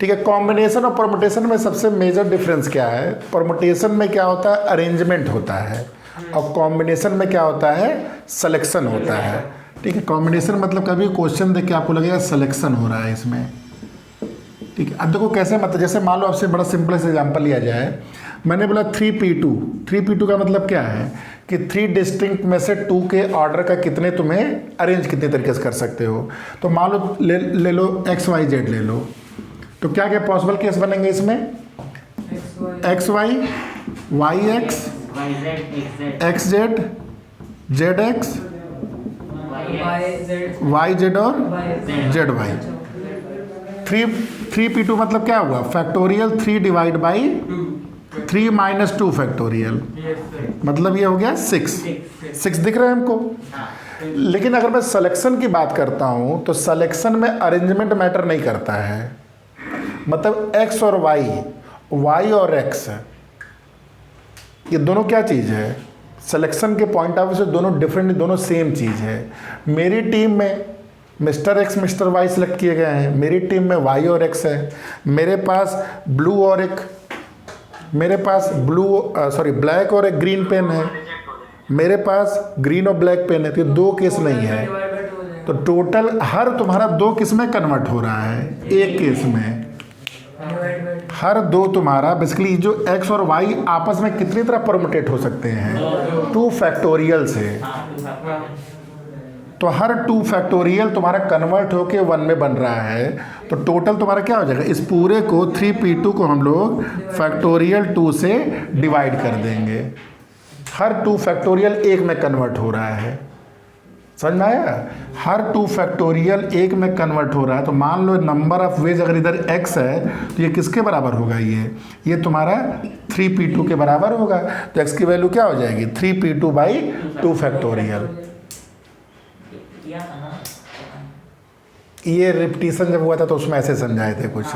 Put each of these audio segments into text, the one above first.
ठीक है। कॉम्बिनेशन और परमुटेशन में सबसे मेजर डिफरेंस क्या है? परमुटेशन में क्या होता है? अरेंजमेंट होता है, और कॉम्बिनेशन में क्या होता है? सिलेक्शन होता है। ठीक है। कॉम्बिनेशन मतलब कभी क्वेश्चन देख के आपको लगेगा सिलेक्शन हो रहा है इसमें। ठीक है। अब देखो कैसे, मतलब जैसे मान लो आपसे बड़ा सिंपल से एग्जांपल लिया जाए। मैंने बोला 3p2। 3p2 का मतलब क्या है कि 3 डिस्टिंक्ट में से 2 के ऑर्डर का कितने तुम्हें अरेंज कितने तरीके से कर सकते हो। तो मान लो ले लो XYZ ले लो, तो क्या क्या पॉसिबल केस बनेंगे इसमें? XY, YX, XZ, ZX, YZ और ZY। 3p2 मतलब क्या हुआ? Factorial 3 divide by 3 minus 2 factorial, मतलब ये हो गया 6 दिख रहा है हमको। लेकिन अगर मैं सिलेक्शन की बात करता हूं तो सिलेक्शन में अरेंजमेंट मैटर नहीं करता है। मतलब X और Y और X, ये दोनों क्या चीज़ है? सिलेक्शन के पॉइंट ऑफ व्यू से दोनों डिफरेंट, दोनों सेम चीज़ है। मेरी टीम में mister X mister Y select किए गए हैं, मेरी टीम में Y और X है। मेरे पास ब्लैक और एक ग्रीन पेन है, मेरे पास ग्रीन और ब्लैक पेन है। तो 2 केस नहीं है, तो टोटल हर तुम्हारा 2 किस में कन्वर्ट हो रहा है? एक केस में। हर 2 तुम्हारा बेसिकली जो X और Y आपस में कितनी तरह परमुटेट हो सकते हैं? 2 फैक्टोरियल से। तो हर 2 फैक्टोरियल तुम्हारा कन्वर्ट होके 1 में बन रहा है। तो टोटल तुम्हारा क्या हो जाएगा? इस पूरे को 3p2 को हम लोग फैक्टोरियल 2 से डिवाइड कर देंगे। हर 2 फैक्टोरियल 1 में कन्वर्ट हो रहा है। समझ में आया? हर 2 फैक्टोरियल 1 में कन्वर्ट हो रहा है। तो मान लो नंबर ऑफ वेज अगर इधर x है तो ये किसके बराबर होगा? ये तुम्हारा 3p2 के बराबर होगा। तो x की वैल्यू क्या हो जाएगी? 3p2 by 2 factorial. ये रिपीटिशन जब हुआ था तो उसमें ऐसे समझाए थे कुछ।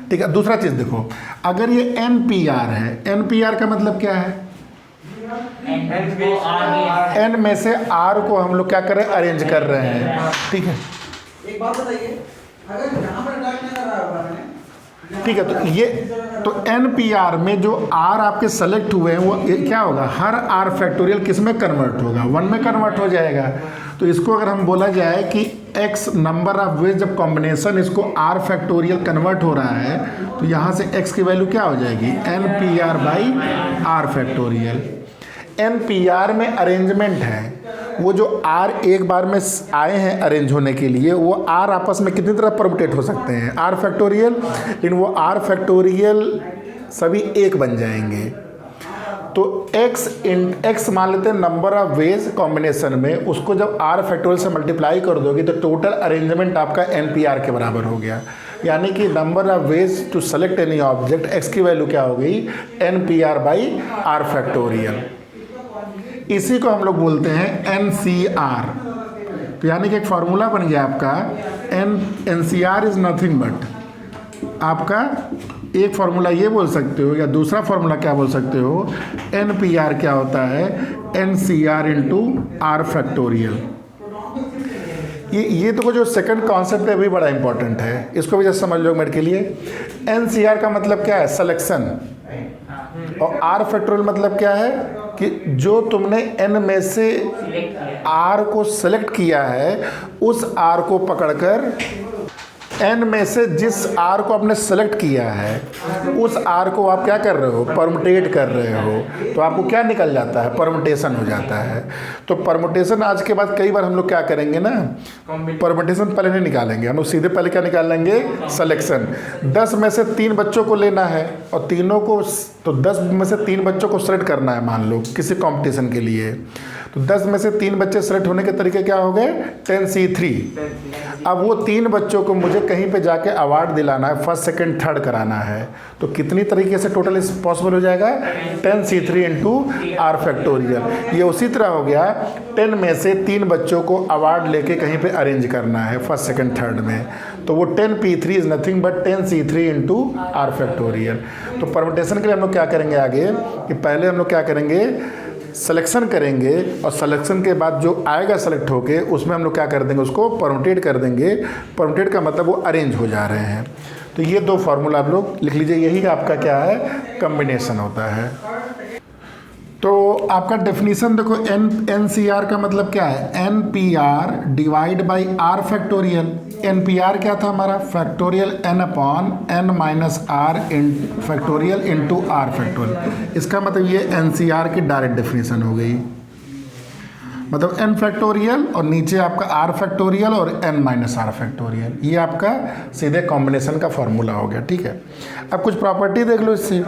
ठीक है। दूसरा चीज़ देखो, अगर ये NPR है, NPR का मतलब क्या है? N में से R को हम लोग क्या कर रहे हैं? अरेंज कर रहे हैं। ठीक है। एक बात बताइए, अगर यहाँ पर डालने का रहा होगा मैंने, ठीक है। तो ये तो NPR में जो R आपके सेलेक्ट हुए हैं वो क्या होगा? हर R फैक्टोरियल किस में कन्वर्ट होगा? 1 में कन्वर्ट हो जाएगा। तो इसको अगर हम बोला जाए कि X नंबर ऑफ वेज जब कॉम्बिनेशन इसको R फैक्टोरियल कन्वर्ट हो रहा है, तो यहाँ से X की वैल्यू क्या हो जाएगी? NPR by R factorial. NPR में अरेंजमेंट है, वो जो R एक बार में आए हैं अरेंज होने के लिए, वो R आपस में कितनी तरह परमुटेट हो सकते हैं? R factorial. लेकिन वो R फैक्टोरियल सभी 1 बन जाएंगे। तो X मान लेते हैं नंबर ऑफ वेज कॉम्बिनेशन में, उसको जब R फैक्टोरियल से मल्टीप्लाई कर दोगे तो टोटल अरेंजमेंट आपका NPR के बराबर हो गया। यानी कि number of ways to select any object, X की वैल्यू क्या हो गई? NPR by R factorial. इसी को हम लोग बोलते हैं NCR। तो यानी कि एक फॉर्मूला बन गया आपका NCR इज नथिंग बट, आपका एक फॉर्मूला ये बोल सकते हो, या दूसरा फॉर्मूला क्या बोल सकते हो? NPR क्या होता है? NCR into R factorial. ये तो जो सेकंड कॉन्सेप्ट है भी बड़ा इंपॉर्टेंट है, इसको भी जैसे समझ लो मेरे के लिए। NCR का मतलब क्या है? सिलेक्शन। और R फैक्टोरियल मतलब क्या है? कि जो तुमने N में से R को सेलेक्ट किया है, उस R को पकड़कर N में से जिस R को आपने सेलेक्ट किया है, उस R को आप क्या कर रहे हो? परमुटेट कर रहे हो। तो आपको क्या निकल जाता है? परमुटेशन हो जाता है। तो परमुटेशन आज के बाद कई बार हम लोग क्या करेंगे ना, परमुटेशन पहले नहीं निकालेंगे हम लोग, सीधे पहले क्या निकालेंगे? सिलेक्शन। 10 में से 3 बच्चों को लेना है और तीनों को, तो 10 में से 3 बच्चों को सेलेक्ट करना है मान लो किसी कंपटीशन के लिए। तो 10 में से 3 बच्चे सेलेक्ट होने के तरीके क्या हो गए? 10C3। अब वो 3 बच्चों को मुझे कहीं पे जाके अवार्ड दिलाना है, फर्स्ट सेकंड थर्ड कराना है। तो कितनी तरीके से टोटल इस पॉसिबल हो जाएगा? 10C3 into R factorial. ये उसी तरह हो गया, 10 में से 3 बच्चों को अवार्ड लेके कहीं पे अरेंज करना है फर्स्ट सेकंड थर्ड में। तो वो 10p3 is nothing but 10C3 into R factorial. तो परमुटेशन के लिए हम लोग क्या करेंगे आगे कि पहले हम लोग क्या करेंगे? सिलेक्शन करेंगे और सिलेक्शन के बाद जो आएगा सेलेक्ट होके उसमें हम लोग क्या कर देंगे, उसको परम्यूटेट कर देंगे। परम्यूटेट का मतलब वो अरेंज हो जा रहे हैं। तो ये दो फार्मूला आप लोग लिख लीजिए, यही आपका क्या है, कम्बिनेशन होता है। तो आपका डेफिनेशन देखो, एन सी आर का मतलब क्या है, n P r divide by r factorial. N P r क्या था हमारा, factorial n upon n minus r in factorial into r factorial. इसका मतलब ये एन सी आर की डायरेक्ट डेफिनेशन हो गई, मतलब n फैक्टोरियल और नीचे आपका r फैक्टोरियल और n माइनस आर फैक्टोरियल, ये आपका सीधे कॉम्बिनेशन का फॉर्मूला हो गया। ठीक है, अब कुछ प्रॉपर्टी देख लो इससे।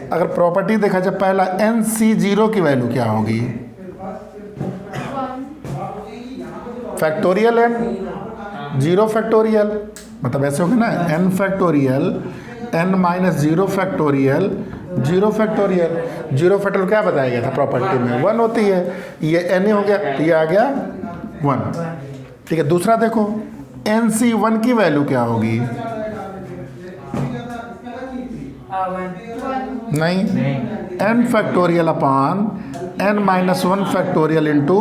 अगर प्रॉपर्टी देखा जाए, पहला NC0 की वैल्यू क्या होगी, फैक्टोरियल n, 0 फैक्टोरियल, मतलब ऐसे होगा ना, n factorial n minus 0 factorial 0 factorial. 0 factorial क्या बताया गया था प्रॉपर्टी में, 1 होती है, ये n ही हो गया, तो ये आ गया 1। ठीक है, दूसरा देखो, NC1 की वैल्यू क्या होगी, नहीं, n factorial upon n minus 1 factorial into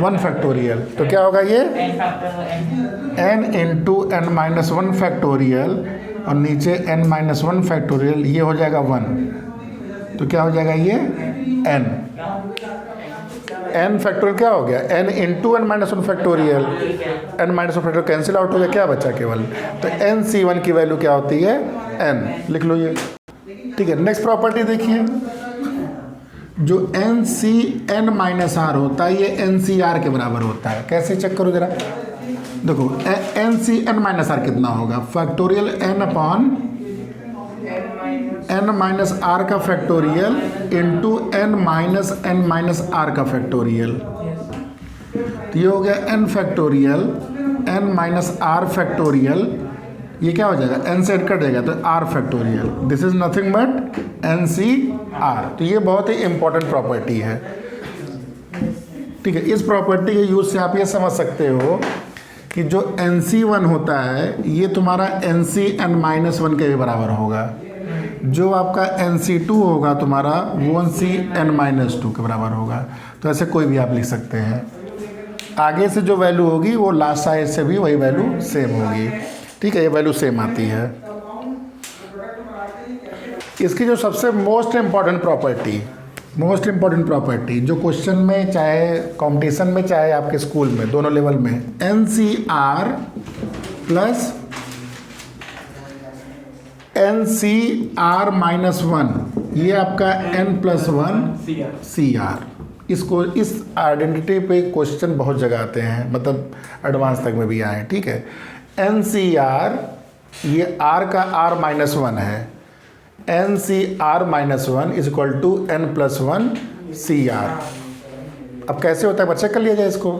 1 factorial. तो क्या होगा ये, n into n minus 1 factorial और नीचे n माइनस 1 फैक्टोरियल, ये हो जाएगा 1। तो क्या हो जाएगा ये n फैक्टोरियल क्या हो गया, n into n minus 1 factorial, n minus 1 factorial cancel out हो गया, क्या बचा केवल। तो NC1 की वैल्यू क्या होती है, n, लिख लो ये। ठीक है, नेक्स्ट प्रॉपर्टी देखिए, जो NCn माइनस आर होता है ये NCR के बराबर होता है। कैसे चेक करो जरा, देखो NCn माइनस आर कितना होगा, factorial n upon n minus R का factorial into n minus R का फैक्टोरियल। तो ये हो गया n factorial n minus are factorial, ये क्या हो जाएगा, n से कट जाएगा तो r factorial. This is nothing but NCR। तो ये बहुत ही इंपॉर्टेंट प्रॉपर्टी है। ठीक है, इस प्रॉपर्टी के यूज से आप ये समझ सकते हो कि जो NC1 होता है ये तुम्हारा NCn माइनस 1 के भी बराबर होगा, जो आपका NC2 होगा तुम्हारा वो NCn माइनस 2 के बराबर होगा। तो ऐसे कोई भी आप लिख सकते हैं, आगे से जो वैल्यू होगी वो लास्ट साइड से भी वही वैल्यू सेम होगी। ठीक है, ये वैल्यू सेम आती है। इसकी जो सबसे मोस्ट इम्पॉर्टेंट प्रॉपर्टी जो क्वेश्चन में, चाहे कंपटीशन में, चाहे आपके स्कूल में, दोनों लेवल में, NCR प्लस NCR माइनस 1, ये आपका n प्लस 1 CR। इसको, इस आइडेंटिटी पे क्वेश्चन बहुत जगह आते हैं, मतलब एडवांस तक में भी आए। ठीक है, NCR ये R का R माइनस 1 है, NCR minus 1 is equal to n plus 1 CR। अब कैसे होता है बच्चा, कर लिया जाए, इसको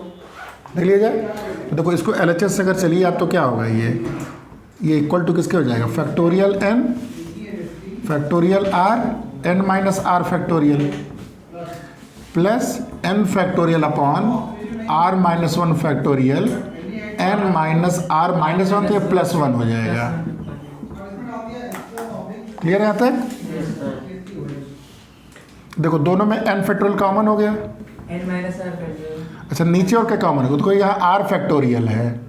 देख लिया जाए। तो देखो, इसको LHS से अगर चलिए आप तो क्या होगा, ये इक्वल टू किसके हो जाएगा, factorial n factorial R n minus R factorial plus n factorial upon R minus 1 factorial n minus R minus 1, तो ये प्लस 1 हो जाएगा। क्लियर है यहाँ तक। देखो दोनों में n फैक्टोरियल कॉमन हो गया, n माइनस आर फैक्टोरियल। अच्छा, नीचे और क्या कॉमन है, तो यहाँ r फैक्टोरियल है,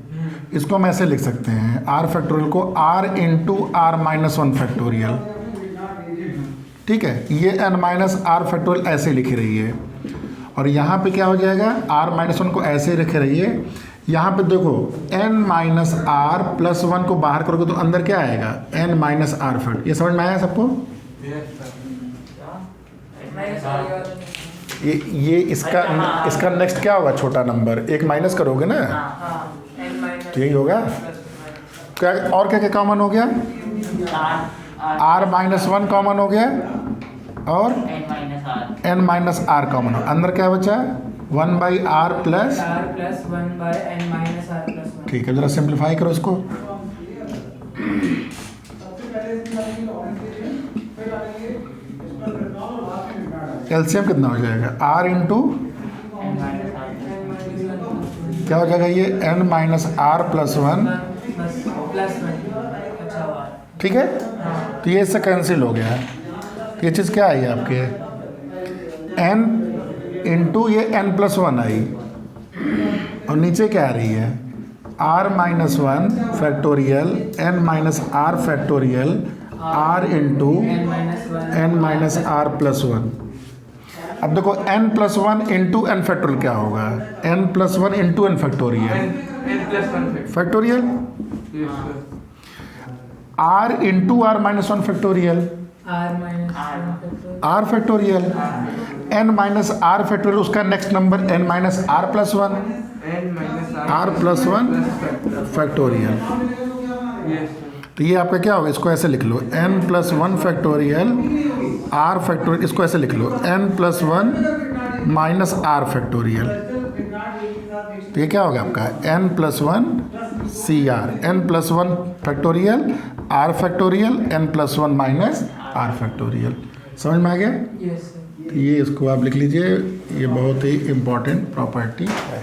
इसको हम ऐसे लिख सकते हैं, r फैक्टोरियल को r into r minus 1 factorial. ठीक है, ये n माइनस आर फैक्टोरियल ऐसे लिखी रही है, और यहाँ पे क्या हो जाएगा, r माइनस 1 को ऐसे लिखे रहिए। यहाँ पे देखो n माइनस आर प्लस 1 को बाहर करोगे तो अंदर क्या आएगा, n माइनस आर फैक्ट। ये समझ में आया सबको, ये इसका नेक्स्ट क्या होगा, छोटा नंबर, एक माइनस करोगे ना, तो यही होगा। क्या और क्या क्या कॉमन हो गया, r माइनस 1 कॉमन हो गया और n माइनस आर कॉमन हो, अंदर क्या बचा, 1 by r plus 1 by n minus r plus 1। ठीक है, जरा सिंप्लीफाई करो इसको। एलसीएम कितना हो जाएगा, r इंटू क्या हो जाएगा, ये n माइनस आर प्लस 1। ठीक है, तो ये इससे कैंसिल हो गया है। ये चीज़ क्या आई आपके, n इंटू ये n+1 आई, और नीचे क्या आ रही है r-1 factorial n-r factorial r into n-r+1। अब देखो n+1 इंटू n फैक्टोरियल क्या होगा, n+1 into n factorial factorial r into r-1 factorial r factorial n-r factorial, उसका next number n-r+1 r+1 factorial. तो ये आपका क्या होगा, इसको ऐसे लिख लो n+1 फैक्टोरियल r फैक्टोरियल, इसको ऐसे लिख लो n+1 -r फैक्टोरियल। तो ये क्या होगा आपका n+1 CR, n+1 factorial r factorial n+1 -r factorial. समझ में आ गया? तो ये इसको आप लिख लीजिए, ये बहुत ही इम्पोर्टेंट प्रॉपर्टी है।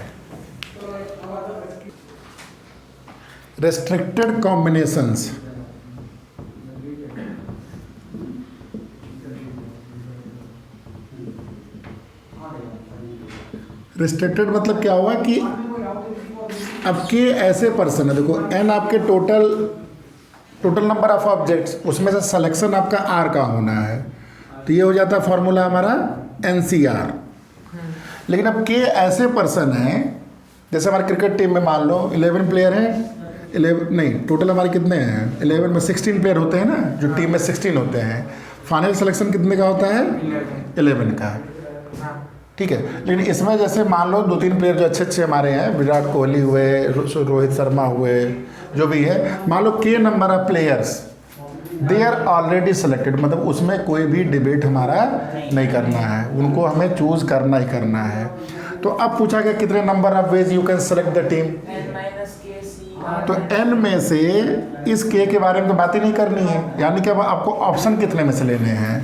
रेस्ट्रिक्टेड कॉम्बिनेशंस, रिस्ट्रिक्टेड मतलब क्या हुआ कि अब के ऐसे पर्सन है, देखो n आपके टोटल नंबर ऑफ ऑब्जेक्ट्स, उसमें से सिलेक्शन आपका r का होना है, तो ये हो जाता है फॉर्मूला हमारा NCR। लेकिन अब के ऐसे पर्सन हैं, जैसे हमारे क्रिकेट टीम में मान लो 11 प्लेयर हैं, 11 नहीं टोटल हमारे कितने हैं, 11 में 16 प्लेयर होते हैं ना, जो टीम में 16 होते हैं, फाइनल सिलेक्शन कितने का होता है 11 का, ठीक है। लेकिन इसमें जैसे मान लो 2-3 प्लेयर जो अच्छे हमारे हैं, विराट कोहली हुए, रोहित शर्मा हुए, जो भी है, मान लो के number of players they are already selected, मतलब उसमें कोई भी डिबेट हमारा नहीं करना है, उनको हमें चूज करना ही करना है। तो अब पूछा गया कितने number of ways you can select the team, तो n में से इस k के बारे में तो बात ही नहीं करनी है, यानी कि अब आपको ऑप्शन कितने में से लेने हैं,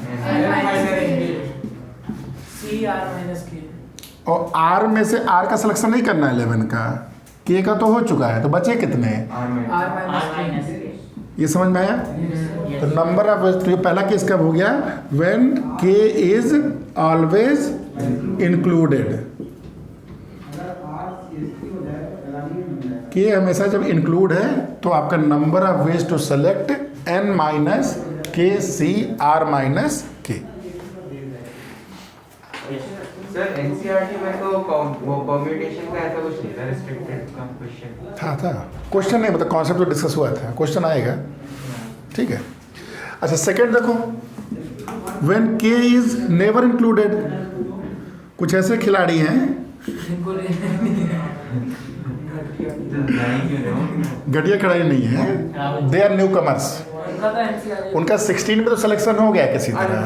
और r में से r का सिलेक्शन नहीं करना है 11 का, k का तो हो चुका है, तो बचे कितने, ये समझ में आया? तो नंबर ऑफ, तो ये पहला केस कब हो गया, when k is always included, k हमेशा जब इंक्लूड है तो आपका number of ways to select n - k c r - k। Sir NCERT में तो वो परम्यूटेशन का ऐसा कुछ नहीं था, रिस्ट्रिक्टेड का क्वेश्चन था क्वेश्चन नहीं, मतलब कॉन्सेप्ट तो डिस्कस हुआ था, क्वेश्चन आएगा, ठीक है। अच्छा सेकंड देखो, व्हेन के इज नेवर इंक्लूडेड, कुछ ऐसे खिलाड़ी हैं घटिया खिलाड़ी नहीं है, दे आर न्यू कमर्स, उनका 16 में तो सिलेक्शन हो गया किसी तरह,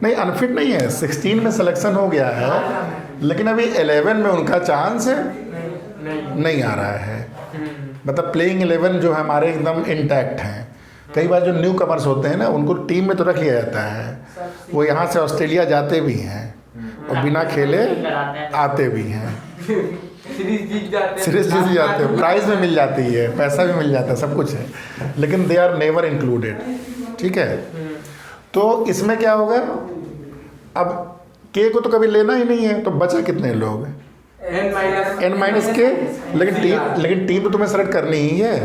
नहीं अनफिट नहीं है, 16 में सिलेक्शन हो गया है, लेकिन अभी 11 में उनका चांस नहीं आ रहा है, मतलब प्लेइंग 11 जो है हमारे एकदम इंटैक्ट हैं। कई बार जो न्यू कमर्स होते हैं ना, उनको टीम में तो रख लिया जाता है, वो यहाँ से ऑस्ट्रेलिया जाते भी हैं और बिना खेले आते भी हैं, सीरीज जीत जाते हैं, प्राइज में मिल जाती है, पैसा भी मिल जाता है, सब कुछ है, लेकिन दे आर नेवर इंक्लूडेड, ठीक है। तो इसमें क्या होगा, अब के को तो कभी लेना ही नहीं है, तो बचा कितने लोग, n - k, लेकिन टीम तो तुम्हें सेलेक्ट करनी ही है,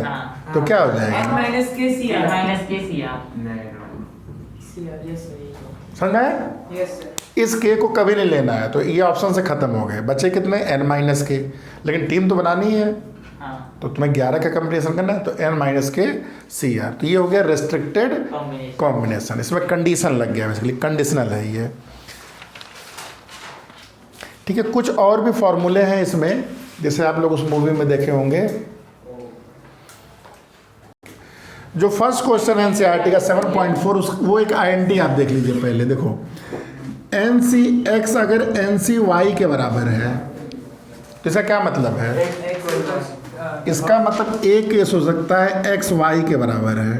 तो क्या हो जाएगा, समझ में? इस के को कभी नहीं लेना है, तो ये ऑप्शन से खत्म हो गए, बचे कितने n - k, लेकिन टीम तो बनानी है, तो तुम्हें 11 का कॉम्बिनेशन करना है, तो n - k CR। तो ये हो गया रेस्ट्रिक्टेड कॉम्बिनेशन, इसमें कंडीशन लग गया, बेसिकली कंडीशनल है ये, ठीक है। कुछ और भी फॉर्मूले हैं इसमें, जैसे आप लोग उस मूवी में देखे होंगे, जो फर्स्ट क्वेश्चन है एनसीईआरटी का 7.4, वो एक INT आप देख लीजिए पहले, देखो NCX अगर NCY के बराबर है, तो इसका क्या मतलब है, इसका मतलब एक केस हो सकता है XY के बराबर है,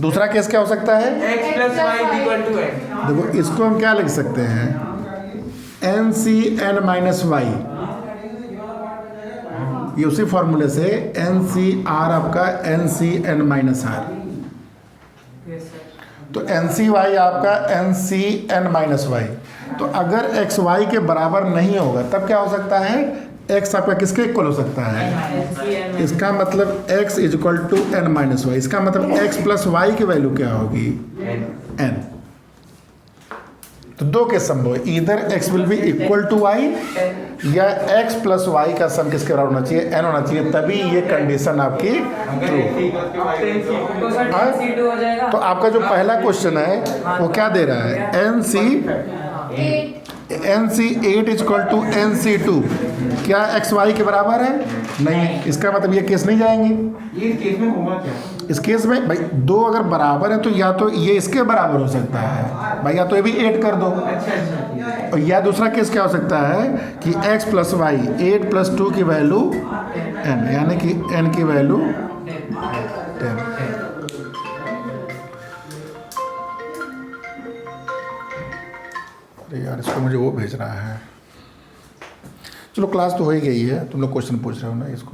दूसरा केस क्या हो सकता है, x + y = n। देखो इसको हम क्या लिख सकते हैं, NCN - y, ये उसी फॉर्मूले से NCR आपका NCN - r, तो NCY आपका NCN - y, तो अगर एक्स वाई के बराबर नहीं होगा तब क्या हो सकता है, एक्स आपका किसके इक्वल हो सकता है, इसका मतलब x is equal to n minus y, इसका मतलब x प्लस वाई की वैल्यू क्या होगी, n। तो दो केस संभव है, इधर x will be equal to y या x प्लस वाई का सम किसके बराबर होना चाहिए, n होना चाहिए, तभी ये कंडीशन आपकी ट्रू। तो आपका जो पहला क्वेश्चन है वो क्या दे रहा है, NC 8 is equal to NC2, क्या x y के बराबर है, नहीं, इसका मतलब ये केस नहीं जाएंगे। ये केस में होगा क्या? इस केस में भाई दो अगर बराबर है तो या तो ये इसके बराबर हो सकता है भाई, या तो ये भी 8 कर दो, और या दूसरा केस क्या हो सकता है कि x प्लस वाई 8 प्लस 2 की वैल्यू n, यानी कि n की वैल्यू 10। अरे यार इसको मुझे वो भेज रहा है, चलो क्लास तो हो ही गई है, तुम लोग क्वेश्चन पूछ रहे हो ना इसको।